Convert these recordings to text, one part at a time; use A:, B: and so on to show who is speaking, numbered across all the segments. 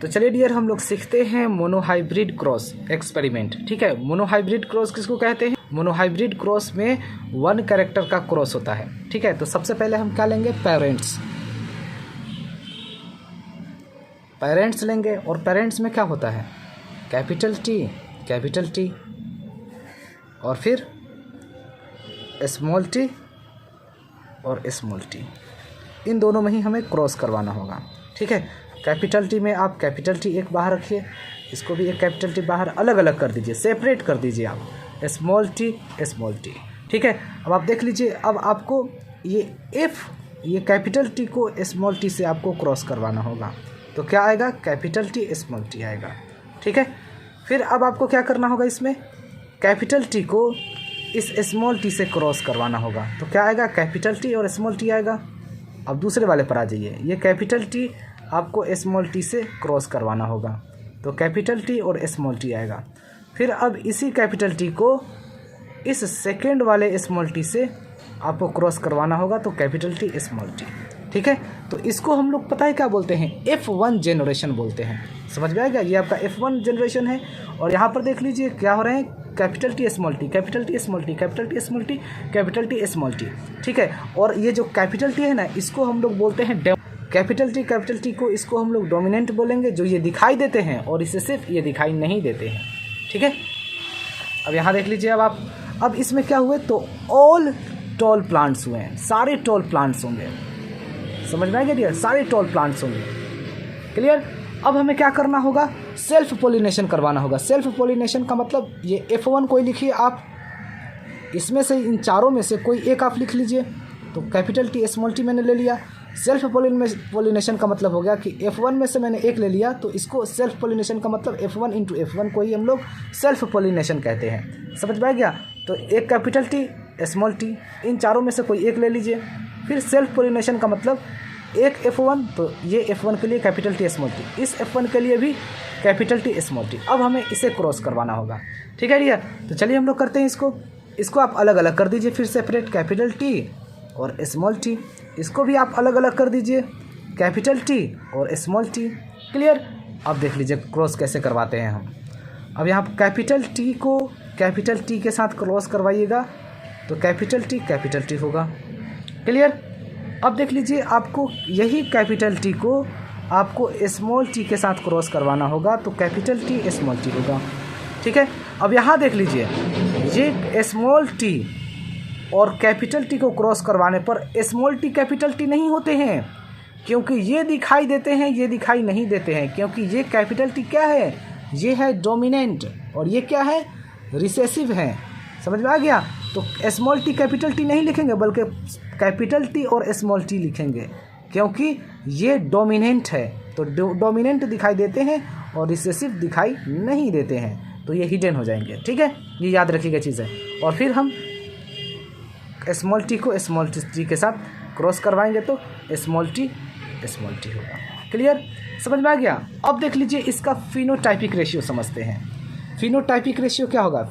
A: तो चलिए डियर, हम लोग सीखते हैं मोनोहाइब्रिड क्रॉस एक्सपेरिमेंट। ठीक है, मोनोहाइब्रिड क्रॉस किसको कहते हैं? मोनोहाइब्रिड क्रॉस में वन कैरेक्टर का क्रॉस होता है। ठीक है, तो सबसे पहले हम क्या लेंगे? पेरेंट्स लेंगे। और पेरेंट्स में क्या होता है? कैपिटल टी और फिर स्मॉल टी और स्मॉल टी, इन दोनों में ही हमें क्रॉस करवाना होगा। ठीक है, कैपिटल टी में आप कैपिटल टी एक बाहर रखिए, इसको भी एक कैपिटल टी बाहर अलग अलग कर दीजिए, सेपरेट कर दीजिए आप, स्मॉल टी। ठीक है, अब आप देख लीजिए, अब आपको ये कैपिटल टी को स्मॉल टी से आपको क्रॉस करवाना होगा, तो क्या आएगा? कैपिटल टी स्मॉल टी आएगा। ठीक है, फिर अब आपको क्या करना होगा? इसमें कैपिटल टी को इस स्मॉल टी से क्रॉस करवाना होगा, तो क्या आएगा? कैपिटल टी और स्मॉल टी आएगा। अब दूसरे वाले पर आ जाइए, ये कैपिटल टी आपको स्मॉल टी से क्रॉस करवाना होगा, तो कैपिटल टी और स्मॉल टी आएगा। फिर अब इसी कैपिटल टी को इस सेकेंड वाले स्मॉल टी से आपको क्रॉस करवाना होगा, तो कैपिटल टी स्मॉल टी। ठीक है, तो इसको हम लोग पता है क्या बोलते हैं? F1 जनरेशन बोलते हैं। समझ में आएगा? ये आपका F1 जनरेशन है। और यहाँ पर देख लीजिए क्या हो रहे हैं? Capital T small T, capital T small T, capital T small T, capital T small T. ठीक है, और ये जो कैपिटल टी है ना, इसको हम लोग बोलते हैं कैपिटल टी को इसको हम लोग डोमिनेंट बोलेंगे, जो ये दिखाई देते हैं, और इसे सिर्फ ये दिखाई नहीं देते हैं। ठीक है, अब यहाँ देख लीजिए, अब इसमें क्या हुए? तो ऑल टॉल प्लांट्स हुए हैं, सारे टॉल प्लांट्स होंगे। समझ में आ गया डियर? सारे टॉल प्लांट्स होंगे। क्लियर? अब हमें क्या करना होगा? सेल्फ पोलिनेशन करवाना होगा। सेल्फ पोलिनेशन का मतलब ये F1 कोई लिखिए आप, इसमें से इन चारों में से कोई एक आप लिख लीजिए। तो कैपिटल टी स्मॉल टी मैंने ले लिया। सेल्फ पोलिनेशन का मतलब हो गया कि F1 में से मैंने एक ले लिया, तो इसको सेल्फ पोलिनेशन का मतलब F1 इंटू F1 को ही हम लोग सेल्फ पोलिनेशन कहते हैं। समझ में आ गया? तो एक कैपिटल टी स्मॉल टी, इन चारों में से कोई एक ले लीजिए। फिर सेल्फ पोलिनेशन का मतलब एक F1, तो ये F1 के लिए कैपिटल टी स्मॉल टी, इस F1 के लिए भी कैपिटल टी स्मॉल टी। अब हमें इसे क्रॉस करवाना होगा। ठीक है डियर, तो चलिए हम लोग करते हैं इसको आप अलग अलग कर दीजिए, फिर सेपरेट कैपिटल टी और स्मॉल टी। इसको भी आप अलग अलग कर दीजिए, कैपिटल टी और स्मॉल टी। क्लियर? अब देख लीजिए क्रॉस कैसे करवाते हैं हम। अब यहाँ कैपिटल टी को कैपिटल टी के साथ क्रॉस करवाइएगा, तो कैपिटल टी होगा। क्लियर? अब देख लीजिए, आपको यही कैपिटल टी को आपको स्मॉल टी के साथ क्रॉस करवाना होगा, तो कैपिटल टी स्मॉल टी होगा। ठीक है, अब यहाँ देख लीजिए, ये स्मॉल टी और कैपिटल टी को क्रॉस करवाने पर स्मॉल टी कैपिटल टी नहीं होते हैं, क्योंकि ये दिखाई देते हैं, ये दिखाई नहीं देते हैं, क्योंकि ये कैपिटल टी क्या है? ये है डोमिनेंट, और ये क्या है? रिसेसिव है। समझ में आ गया? तो स्मॉल टी कैपिटल टी नहीं लिखेंगे, बल्कि कैपिटल टी और स्मॉल टी लिखेंगे, क्योंकि ये डोमिनेंट है। तो डोमिनेंट दिखाई देते हैं और रिसेसिव दिखाई नहीं देते हैं, तो ये हिडन हो जाएंगे। ठीक है, ये याद रखिएगा चीज़ें। और फिर हम स्मॉल टी को स्मॉल टी के साथ क्रॉस करवाएंगे, तो स्मॉल टी होगा। क्लियर? समझ में आ गया? अब देख लीजिए, इसका फिनोटाइपिक रेशियो समझते हैं। फिनोटाइपिक रेशियो क्या होगा?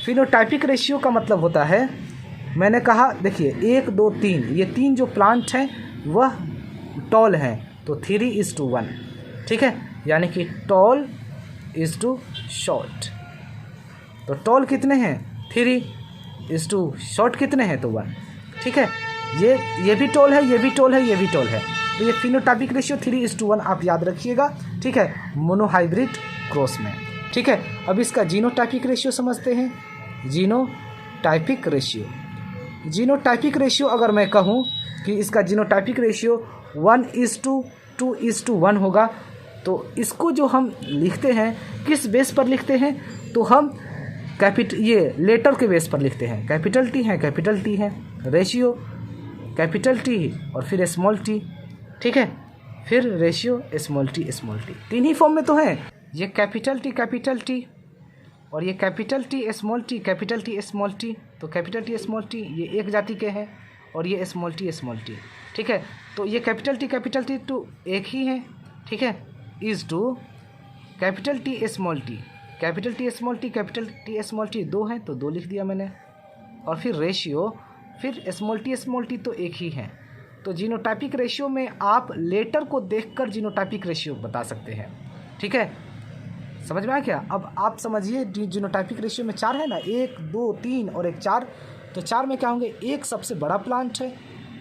A: फिनोटाइपिक रेशियो का मतलब होता है, मैंने कहा देखिए 1 2 3, ये 3 जो प्लांट हैं वह टॉल हैं, तो 3:1। ठीक है, यानी कि टॉल इज टू शॉर्ट। तो टॉल कितने हैं? 3 शॉर्ट कितने हैं? तो 1। ठीक है, ये भी टॉल है, ये भी टॉल है, ये भी टॉल है, तो ये फिनोटाइपिक रेशियो 3:1 आप याद रखिएगा। ठीक है, मोनोहाइब्रिड क्रॉस में। ठीक है, अब इसका जीनोटाइपिक रेशियो समझते हैं। जीनोटाइपिक रेशियो अगर मैं कहूँ कि इसका जीनोटाइपिक रेशियो 1:2:1 होगा, तो इसको जो हम लिखते हैं किस बेस पर लिखते हैं? तो हम ये लेटर के बेस पर लिखते हैं। कैपिटल टी है, रेशियो कैपिटल टी और फिर स्मॉल टी। ठीक है, फिर रेशियो स्मॉल टी, तीन ही फॉर्म में तो है। ये कैपिटल टी और ये कैपिटल टी स्मॉल टी, तो कैपिटल टी स्मॉल टी ये एक जाति के हैं, और ये स्मॉल टी। ठीक है, तो ये कैपिटल टी तो एक ही है। ठीक है, is two capital T small T, capital T small T 2 हैं, तो 2 लिख दिया मैंने। और फिर रेशियो फिर स्मॉल टी तो एक ही है। तो जीनोटाइपिक रेशियो में आप लेटर को देखकर जीनोटाइपिक रेशियो बता सकते हैं। ठीक है, समझ में आया क्या? अब आप समझिए जीनोटाइपिक रेशियो में 4 है ना, 1 2 3 और एक 4। तो 4 में क्या होंगे, एक सबसे बड़ा प्लांट है,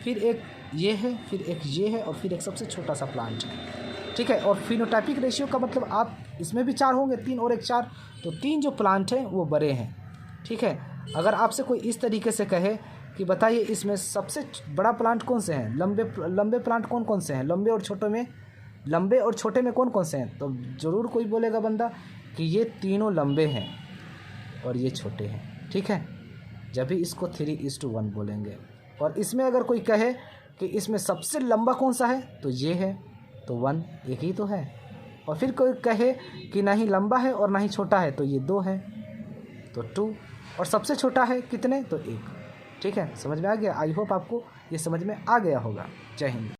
A: फिर एक ये है, फिर एक ये है और फिर एक सबसे छोटा सा प्लांट है। ठीक है, और फिनोटाइपिक रेशियो का मतलब आप इसमें भी 4 होंगे, 3 और एक 4, तो 3 जो प्लांट हैं वो बड़े हैं। ठीक है, अगर आपसे कोई इस तरीके से कहे कि बताइए इसमें सबसे बड़ा प्लांट कौन से हैं, लंबे प्लांट कौन कौन से हैं, लंबे और छोटे में कौन कौन से हैं, तो ज़रूर कोई बोलेगा बंदा कि ये तीनों लंबे हैं और ये छोटे हैं। ठीक है, जब भी इसको 3:1 बोलेंगे। और इसमें अगर कोई कहे कि इसमें सबसे लंबा कौन सा है, तो ये है, तो 1 एक ही तो है। और फिर कोई कहे कि ना ही लंबा है और ना ही छोटा है, तो ये 2 है, तो 2। और सबसे छोटा है कितने, तो 1। ठीक है, समझ में आ गया? आई होप आपको ये समझ में आ गया होगा। जय हिंद।